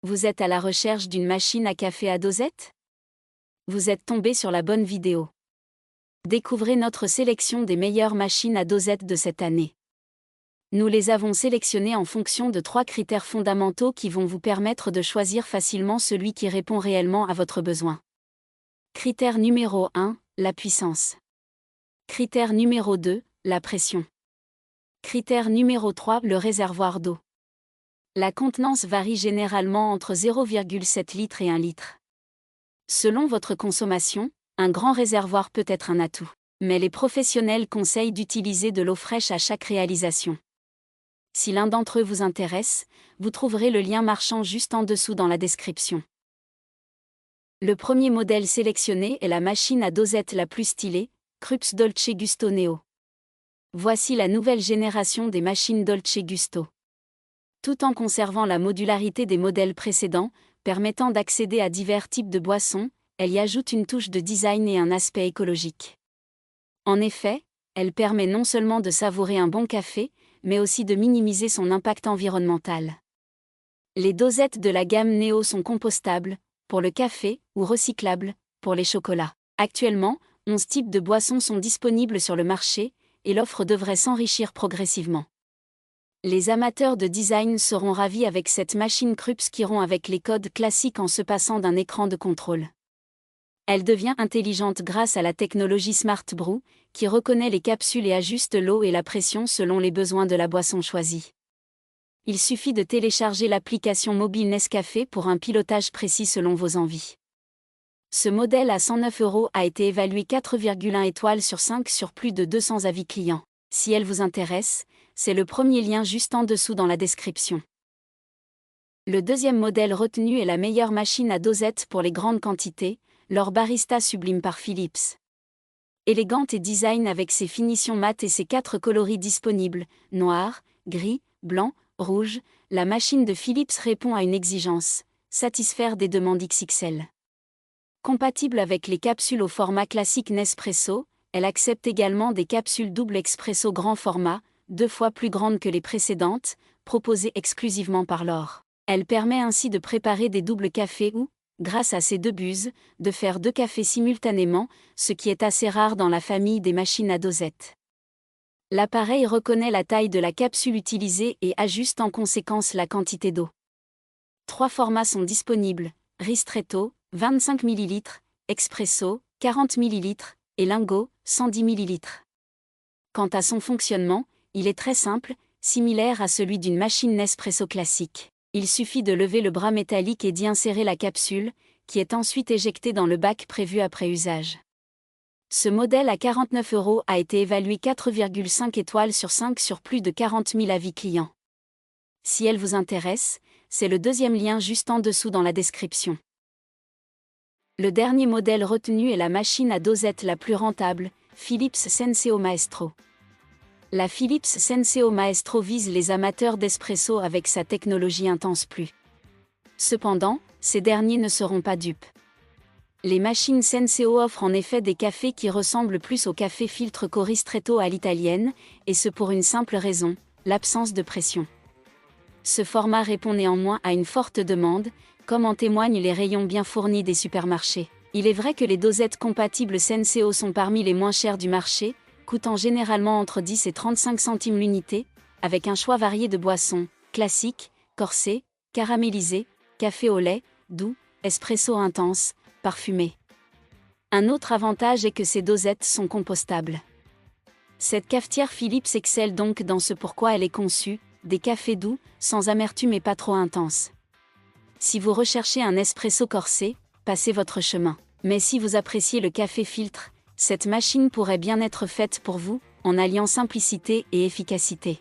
Vous êtes à la recherche d'une machine à café à dosette? Vous êtes tombé sur la bonne vidéo. Découvrez notre sélection des meilleures machines à dosette de cette année. Nous les avons sélectionnées en fonction de 3 critères fondamentaux qui vont vous permettre de choisir facilement celui qui répond réellement à votre besoin. Critère numéro 1, la puissance. Critère numéro 2, la pression. Critère numéro 3, le réservoir d'eau. La contenance varie généralement entre 0,7 litres et 1 litre. Selon votre consommation, un grand réservoir peut être un atout, mais les professionnels conseillent d'utiliser de l'eau fraîche à chaque réalisation. Si l'un d'entre eux vous intéresse, vous trouverez le lien marchand juste en dessous dans la description. Le premier modèle sélectionné est la machine à dosette la plus stylée, Krups Dolce Gusto Neo. Voici la nouvelle génération des machines Dolce Gusto. Tout en conservant la modularité des modèles précédents, permettant d'accéder à divers types de boissons, elle y ajoute une touche de design et un aspect écologique. En effet, elle permet non seulement de savourer un bon café, mais aussi de minimiser son impact environnemental. Les dosettes de la gamme Neo sont compostables, pour le café, ou recyclables, pour les chocolats. Actuellement, 11 types de boissons sont disponibles sur le marché, et l'offre devrait s'enrichir progressivement. Les amateurs de design seront ravis avec cette machine Krups qui rompt avec les codes classiques en se passant d'un écran de contrôle. Elle devient intelligente grâce à la technologie Smart Brew, qui reconnaît les capsules et ajuste l'eau et la pression selon les besoins de la boisson choisie. Il suffit de télécharger l'application mobile Nescafé pour un pilotage précis selon vos envies. Ce modèle à 109 € a été évalué 4,1 étoiles sur 5 sur plus de 200 avis clients. Si elle vous intéresse, c'est le premier lien juste en dessous dans la description. Le deuxième modèle retenu est la meilleure machine à dosette pour les grandes quantités, leur Barista Sublime par Philips. Élégante et design avec ses finitions mates et ses 4 coloris disponibles, noir, gris, blanc, rouge, la machine de Philips répond à une exigence, satisfaire des demandes XXL. Compatible avec les capsules au format classique Nespresso, elle accepte également des capsules double expresso grand format, 2 fois plus grandes que les précédentes, proposées exclusivement par L'Or. Elle permet ainsi de préparer des doubles cafés ou, grâce à ses 2 buses, de faire 2 cafés simultanément, ce qui est assez rare dans la famille des machines à dosette. L'appareil reconnaît la taille de la capsule utilisée et ajuste en conséquence la quantité d'eau. 3 formats sont disponibles, Ristretto, 25 ml, Expresso, 40 ml, et Lingo, 110 ml. Quant à son fonctionnement, il est très simple, similaire à celui d'une machine Nespresso classique. Il suffit de lever le bras métallique et d'y insérer la capsule, qui est ensuite éjectée dans le bac prévu après usage. Ce modèle à 49 € a été évalué 4,5 étoiles sur 5 sur plus de 40 000 avis clients. Si elle vous intéresse, c'est le deuxième lien juste en dessous dans la description. Le dernier modèle retenu est la machine à dosette la plus rentable, Philips Senseo Maestro. La Philips Senseo Maestro vise les amateurs d'espresso avec sa technologie Intense Plus. Cependant, ces derniers ne seront pas dupes. Les machines Senseo offrent en effet des cafés qui ressemblent plus au café filtre qu'au ristretto à l'italienne, et ce pour une simple raison, l'absence de pression. Ce format répond néanmoins à une forte demande, comme en témoignent les rayons bien fournis des supermarchés. Il est vrai que les dosettes compatibles Senseo sont parmi les moins chères du marché, coûtant généralement entre 10 et 35 centimes l'unité, avec un choix varié de boissons, classiques, corsées, caramélisées, café au lait, doux, espresso intense, parfumé. Un autre avantage est que ces dosettes sont compostables. Cette cafetière Philips excelle donc dans ce pourquoi elle est conçue, des cafés doux, sans amertume et pas trop intenses. Si vous recherchez un espresso corsé, passez votre chemin. Mais si vous appréciez le café filtre, cette machine pourrait bien être faite pour vous, en alliant simplicité et efficacité.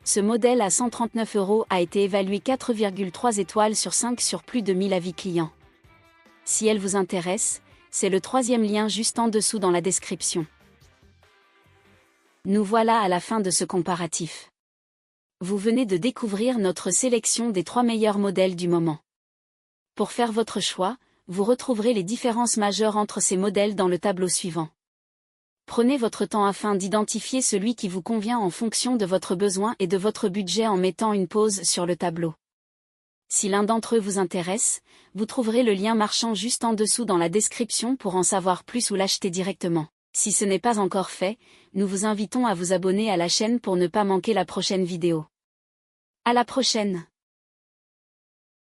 Ce modèle à 139 € a été évalué 4,3 étoiles sur 5 sur plus de 1000 avis clients. Si elle vous intéresse, c'est le troisième lien juste en dessous dans la description. Nous voilà à la fin de ce comparatif. Vous venez de découvrir notre sélection des 3 meilleurs modèles du moment. Pour faire votre choix, vous retrouverez les différences majeures entre ces modèles dans le tableau suivant. Prenez votre temps afin d'identifier celui qui vous convient en fonction de votre besoin et de votre budget en mettant une pause sur le tableau. Si l'un d'entre eux vous intéresse, vous trouverez le lien marchand juste en dessous dans la description pour en savoir plus ou l'acheter directement. Si ce n'est pas encore fait, nous vous invitons à vous abonner à la chaîne pour ne pas manquer la prochaine vidéo. À la prochaine!